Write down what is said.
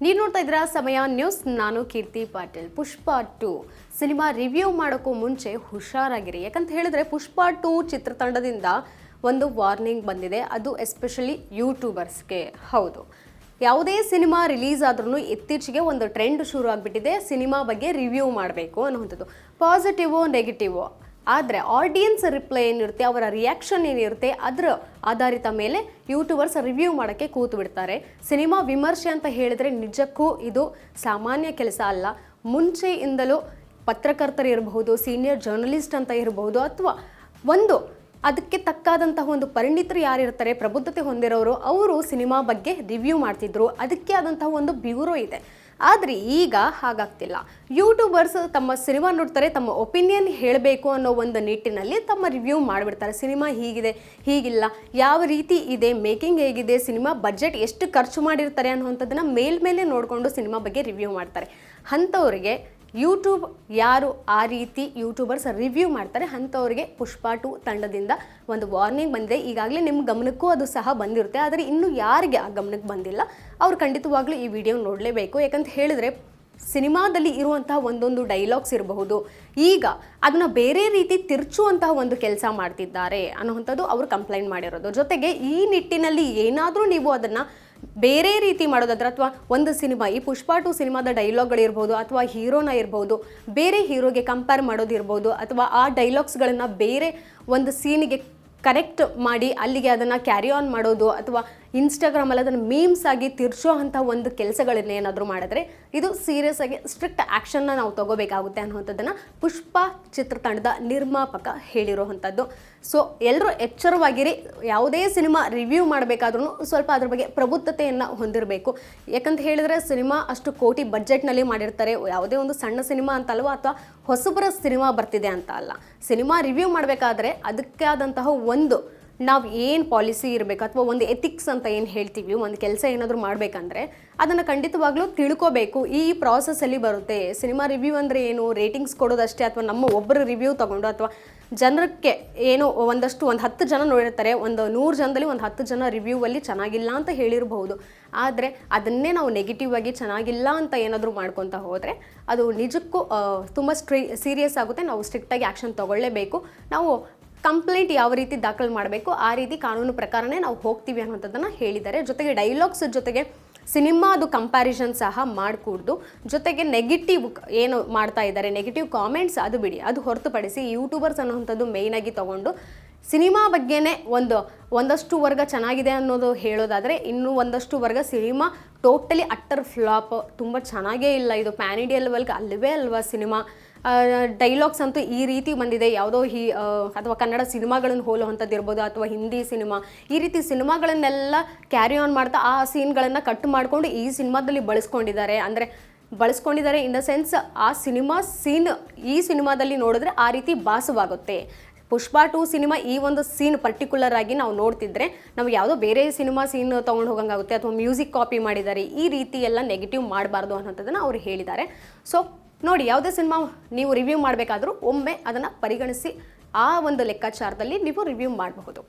ನೀವು ನೋಡ್ತಾ ಇದ್ದೀರಾ ಸಮಯ ನ್ಯೂಸ್. ನಾನು ಕೀರ್ತಿ ಪಾಟೀಲ್. ಪುಷ್ಪ 2 ಸಿನಿಮಾ ರಿವ್ಯೂ ಮಾಡೋಕ್ಕೂ ಮುಂಚೆ ಹುಷಾರಾಗಿರಿ. ಯಾಕಂತ ಹೇಳಿದ್ರೆ ಪುಷ್ಪ 2 ಚಿತ್ರತಂಡದಿಂದ ಒಂದು ವಾರ್ನಿಂಗ್ ಬಂದಿದೆ. ಅದು ಎಸ್ಪೆಷಲಿ ಯೂಟ್ಯೂಬರ್ಸ್ಗೆ. ಹೌದು, ಯಾವುದೇ ಸಿನಿಮಾ ರಿಲೀಸ್ ಆದ್ರೂ ಇತ್ತೀಚೆಗೆ ಒಂದು ಟ್ರೆಂಡ್ ಶುರು ಆಗಿಬಿಟ್ಟಿದೆ. ಸಿನಿಮಾ ಬಗ್ಗೆ ರಿವ್ಯೂ ಮಾಡಬೇಕು ಅನ್ನುವಂಥದ್ದು, ಪಾಸಿಟಿವೋ ನೆಗೆಟಿವೋ. ಆದರೆ ಆಡಿಯನ್ಸ್ ರಿಪ್ಲೈ ಏನಿರುತ್ತೆ, ಅವರ ರಿಯಾಕ್ಷನ್ ಏನಿರುತ್ತೆ, ಅದರ ಆಧಾರಿತ ಮೇಲೆ ಯೂಟ್ಯೂಬರ್ಸ್ ರಿವ್ಯೂ ಮಾಡೋಕ್ಕೆ ಕೂತು ಬಿಡ್ತಾರೆ. ಸಿನಿಮಾ ವಿಮರ್ಶೆ ಅಂತ ಹೇಳಿದರೆ ನಿಜಕ್ಕೂ ಇದು ಸಾಮಾನ್ಯ ಕೆಲಸ ಅಲ್ಲ. ಮುಂಚೆಯಿಂದಲೂ ಪತ್ರಕರ್ತರು ಇರಬಹುದು, ಸೀನಿಯರ್ ಜರ್ನಲಿಸ್ಟ್ ಅಂತ ಇರಬಹುದು, ಅಥವಾ ಒಂದು ಅದಕ್ಕೆ ತಕ್ಕಾದಂತಹ ಒಂದು ಪರಿಣಿತರು ಯಾರಿರ್ತಾರೆ, ಪ್ರಬುದ್ಧತೆ ಹೊಂದಿರೋರು, ಅವರು ಸಿನಿಮಾ ಬಗ್ಗೆ ರಿವ್ಯೂ ಮಾಡ್ತಿದ್ರು. ಅದಕ್ಕೆ ಆದಂತಹ ಒಂದು ಬ್ಯೂರೋ ಇದೆ. ಆದರೆ ಈಗ ಹಾಗಾಗ್ತಿಲ್ಲ. ಯೂಟ್ಯೂಬರ್ಸ್ ತಮ್ಮ ಸಿನಿಮಾ ನೋಡ್ತಾರೆ, ತಮ್ಮ ಒಪಿನಿಯನ್ ಹೇಳಬೇಕು ಅನ್ನೋ ಒಂದು ನಿಟ್ಟಿನಲ್ಲಿ ತಮ್ಮ ರಿವ್ಯೂ ಮಾಡಿಬಿಡ್ತಾರೆ. ಸಿನಿಮಾ ಹೀಗಿದೆ, ಹೀಗಿಲ್ಲ, ಯಾವ ರೀತಿ ಇದೆ, ಮೇಕಿಂಗ್ ಹೇಗಿದೆ, ಸಿನಿಮಾ ಬಜೆಟ್ ಎಷ್ಟು ಖರ್ಚು ಮಾಡಿರ್ತಾರೆ ಅನ್ನೋವಂಥದ್ದನ್ನು ಮೇಲ್ಮೇಲೆ ನೋಡಿಕೊಂಡು ಸಿನಿಮಾ ಬಗ್ಗೆ ರಿವ್ಯೂ ಮಾಡ್ತಾರೆ. ಅಂಥವರಿಗೆ ಯೂಟ್ಯೂಬ್ ಯಾರು ಆ ರೀತಿ ಯೂಟ್ಯೂಬರ್ಸ್ ರಿವ್ಯೂ ಮಾಡ್ತಾರೆ, ಅಂಥವ್ರಿಗೆ ಪುಷ್ಪ 2 ತಂಡದಿಂದ ಒಂದು ವಾರ್ನಿಂಗ್ ಬಂದಿದೆ. ಈಗಾಗಲೇ ನಿಮ್ಮ ಗಮನಕ್ಕೂ ಅದು ಸಹ ಬಂದಿರುತ್ತೆ. ಆದರೆ ಇನ್ನೂ ಯಾರಿಗೆ ಆ ಗಮನಕ್ಕೆ ಬಂದಿಲ್ಲ ಅವ್ರು ಖಂಡಿತವಾಗ್ಲೂ ಈ ವಿಡಿಯೋ ನೋಡಲೇಬೇಕು. ಯಾಕಂತ ಹೇಳಿದ್ರೆ ಸಿನಿಮಾದಲ್ಲಿ ಇರುವಂತಹ ಒಂದೊಂದು ಡೈಲಾಗ್ಸ್ ಇರಬಹುದು, ಈಗ ಅದನ್ನು ಬೇರೆ ರೀತಿ ತಿರ್ಚುವಂತಹ ಒಂದು ಕೆಲಸ ಮಾಡ್ತಿದ್ದಾರೆ ಅನ್ನೋವಂಥದ್ದು ಅವರು ಕಂಪ್ಲೇಂಟ್ ಮಾಡಿರೋದು. ಜೊತೆಗೆ ಈ ನಿಟ್ಟಿನಲ್ಲಿ ಏನಾದರೂ ನೀವು ಅದನ್ನು ಬೇರೆ ರೀತಿ ಮಾಡೋದಾದ್ರೆ, ಅಥವಾ ಒಂದು ಸಿನಿಮಾ, ಈ ಪುಷ್ಪ 2 ಸಿನಿಮಾದ ಡೈಲಾಗ್ಗಳಿರ್ಬೋದು, ಅಥವಾ ಹೀರೋನ ಇರ್ಬೋದು, ಬೇರೆ ಹೀರೋಗೆ ಕಂಪೇರ್ ಮಾಡೋದಿರ್ಬೋದು, ಅಥವಾ ಆ ಡೈಲಾಗ್ಸ್ಗಳನ್ನು ಬೇರೆ ಒಂದು ಸೀನಿಗೆ ಕನೆಕ್ಟ್ ಮಾಡಿ ಅಲ್ಲಿಗೆ ಅದನ್ನು ಕ್ಯಾರಿ ಆನ್ ಮಾಡೋದು, ಅಥವಾ ಇನ್ಸ್ಟಾಗ್ರಾಮಲ್ಲಿ ಅದನ್ನು ಮೀಮ್ಸ್ ಆಗಿ ತಿರ್ಚೋ ಅಂಥ ಒಂದು ಕೆಲಸಗಳನ್ನ ಏನಾದರೂ ಮಾಡಿದ್ರೆ ಇದು ಸೀರಿಯಸ್ ಆಗಿ ಸ್ಟ್ರಿಕ್ಟ್ ಆ್ಯಕ್ಷನ್ನ ನಾವು ತಗೋಬೇಕಾಗುತ್ತೆ ಅನ್ನೋವಂಥದ್ದನ್ನು ಪುಷ್ಪ ಚಿತ್ರತಂಡದ ನಿರ್ಮಾಪಕ ಹೇಳಿರೋವಂಥದ್ದು. ಸೊ ಎಲ್ಲರೂ ಎಚ್ಚರವಾಗಿರಿ. ಯಾವುದೇ ಸಿನಿಮಾ ರಿವ್ಯೂ ಮಾಡಬೇಕಾದ್ರೂ ಸ್ವಲ್ಪ ಅದ್ರ ಬಗ್ಗೆ ಪ್ರಬುದ್ಧತೆಯನ್ನು ಹೊಂದಿರಬೇಕು. ಯಾಕಂತ ಹೇಳಿದ್ರೆ ಸಿನಿಮಾ ಅಷ್ಟು ಕೋಟಿ ಬಜೆಟ್ನಲ್ಲಿ ಮಾಡಿರ್ತಾರೆ. ಯಾವುದೇ ಒಂದು ಸಣ್ಣ ಸಿನಿಮಾ ಅಂತಲ್ವ, ಅಥವಾ ಹೊಸಬರ ಸಿನಿಮಾ ಬರ್ತಿದೆ ಅಂತ ಅಲ್ಲ. ಸಿನಿಮಾ ರಿವ್ಯೂ ಮಾಡಬೇಕಾದ್ರೆ ಅದಕ್ಕೆ ಆದಂತಹ ಒಂದು ನಾವು ಏನು ಪಾಲಿಸಿ ಇರಬೇಕು, ಅಥವಾ ಒಂದು ಎಥಿಕ್ಸ್ ಅಂತ ಏನು ಹೇಳ್ತೀವಿ, ಒಂದು ಕೆಲಸ ಏನಾದರೂ ಮಾಡಬೇಕಂದ್ರೆ ಅದನ್ನು ಖಂಡಿತವಾಗ್ಲೂ ತಿಳ್ಕೋಬೇಕು. ಈ ಪ್ರಾಸೆಸ್ಸಲ್ಲಿ ಬರುತ್ತೆ. ಸಿನಿಮಾ ರಿವ್ಯೂ ಅಂದರೆ ಏನು, ರೇಟಿಂಗ್ಸ್ ಕೊಡೋದಷ್ಟೇ, ಅಥವಾ ನಮ್ಮ ಒಬ್ಬರು ರಿವ್ಯೂ ತೊಗೊಂಡು, ಅಥವಾ ಜನಕ್ಕೆ ಏನೋ ಒಂದು 10 ಜನ ನೋಡಿರ್ತಾರೆ, ಒಂದು 100 ಜನದಲ್ಲಿ ಒಂದು 10 ಜನ ರಿವ್ಯೂವಲ್ಲಿ ಚೆನ್ನಾಗಿಲ್ಲ ಅಂತ ಹೇಳಿರಬಹುದು. ಆದರೆ ಅದನ್ನೇ ನಾವು ನೆಗೆಟಿವ್ ಆಗಿ ಚೆನ್ನಾಗಿಲ್ಲ ಅಂತ ಏನಾದರೂ ಮಾಡ್ಕೊತ ಹೋದರೆ ಅದು ನಿಜಕ್ಕೂ ತುಂಬ ಸೀರಿಯಸ್ ಆಗುತ್ತೆ. ನಾವು ಸ್ಟ್ರಿಕ್ಟಾಗಿ ಆ್ಯಕ್ಷನ್ ತೊಗೊಳ್ಳೇಬೇಕು. ನಾವು ಕಂಪ್ಲೇಂಟ್ ಯಾವ ರೀತಿ ದಾಖಲು ಮಾಡಬೇಕು ಆ ರೀತಿ ಕಾನೂನು ಪ್ರಕಾರನೇ ನಾವು ಹೋಗ್ತೀವಿ ಅನ್ನೋಂಥದ್ದನ್ನು ಹೇಳಿದ್ದಾರೆ. ಜೊತೆಗೆ ಡೈಲಾಗ್ಸ್ ಜೊತೆಗೆ ಸಿನಿಮಾದು ಕಂಪ್ಯಾರಿಸನ್ ಸಹ ಮಾಡಕೂಡ್ದು. ಜೊತೆಗೆ ನೆಗೆಟಿವ್ ಏನು ಮಾಡ್ತಾ ಇದ್ದಾರೆ, ನೆಗೆಟಿವ್ ಕಾಮೆಂಟ್ಸ್ ಅದು ಬಿಡಿ, ಅದು ಹೊರತುಪಡಿಸಿ ಯೂಟ್ಯೂಬರ್ಸ್ ಅನ್ನೋವಂಥದ್ದು ಮೇಯ್ನಾಗಿ ತೊಗೊಂಡು ಸಿನಿಮಾ ಬಗ್ಗೆನೇ ಒಂದಷ್ಟು ವರ್ಗ ಚೆನ್ನಾಗಿದೆ ಅನ್ನೋದು ಹೇಳೋದಾದರೆ, ಇನ್ನೂ ಒಂದಷ್ಟು ವರ್ಗ ಸಿನಿಮಾ ಟೋಟಲಿ ಅಟ್ಟರ್ ಫ್ಲಾಪ್, ತುಂಬ ಚೆನ್ನಾಗೇ ಇಲ್ಲ, ಇದು ಪ್ಯಾನ್ ಇಂಡಿಯಾ ಲೆವೆಲ್ಗೆ ಅಲ್ಲವೇ ಅಲ್ವಾ ಸಿನಿಮಾ, ಡೈಲಾಗ್ಸ್ ಅಂತೂ ಈ ರೀತಿ ಬಂದಿದೆ, ಯಾವುದೋ ಅಥವಾ ಕನ್ನಡ ಸಿನಿಮಾಗಳನ್ನು ಹೋಲುವಂಥದ್ದು ಇರ್ಬೋದು, ಅಥವಾ ಹಿಂದಿ ಸಿನಿಮಾ, ಈ ರೀತಿ ಸಿನಿಮಾಗಳನ್ನೆಲ್ಲ ಕ್ಯಾರಿ ಆನ್ ಮಾಡ್ತಾ ಆ ಸೀನ್ಗಳನ್ನು ಕಟ್ ಮಾಡಿಕೊಂಡು ಈ ಸಿನಿಮಾದಲ್ಲಿ ಬಳಸ್ಕೊಂಡಿದ್ದಾರೆ. ಇನ್ ದ ಸೆನ್ಸ್ ಆ ಸಿನಿಮಾ ಸೀನ್ ಈ ಸಿನಿಮಾದಲ್ಲಿ ನೋಡಿದ್ರೆ ಆ ರೀತಿ ಭಾಸವಾಗುತ್ತೆ. ಪುಷ್ಪ 2 ಸಿನಿಮಾ ಈ ಒಂದು ಸೀನ್ ಪರ್ಟಿಕ್ಯುಲರ್ ಆಗಿ ನಾವು ನೋಡ್ತಿದ್ರೆ ನಾವು ಯಾವುದೋ ಬೇರೆ ಸಿನಿಮಾ ಸೀನ್ ತೊಗೊಂಡು ಹೋಗಂಗಾಗುತ್ತೆ, ಅಥವಾ ಮ್ಯೂಸಿಕ್ ಕಾಪಿ ಮಾಡಿದ್ದಾರೆ, ಈ ರೀತಿ ಎಲ್ಲ ನೆಗೆಟಿವ್ ಮಾಡಬಾರ್ದು ಅನ್ನೋಂಥದ್ದನ್ನು ಅವರು ಹೇಳಿದ್ದಾರೆ. ಸೊ ನೋಡಿ, ಯಾವುದೇ ಸಿನಿಮಾ ನೀವು ರಿವ್ಯೂ ಮಾಡಬೇಕಾದ್ರೂ ಒಮ್ಮೆ ಅದನ್ನು ಪರಿಗಣಿಸಿ ಆ ಒಂದು ಲೆಕ್ಕಾಚಾರದಲ್ಲಿ ನೀವು ರಿವ್ಯೂ ಮಾಡಬಹುದು.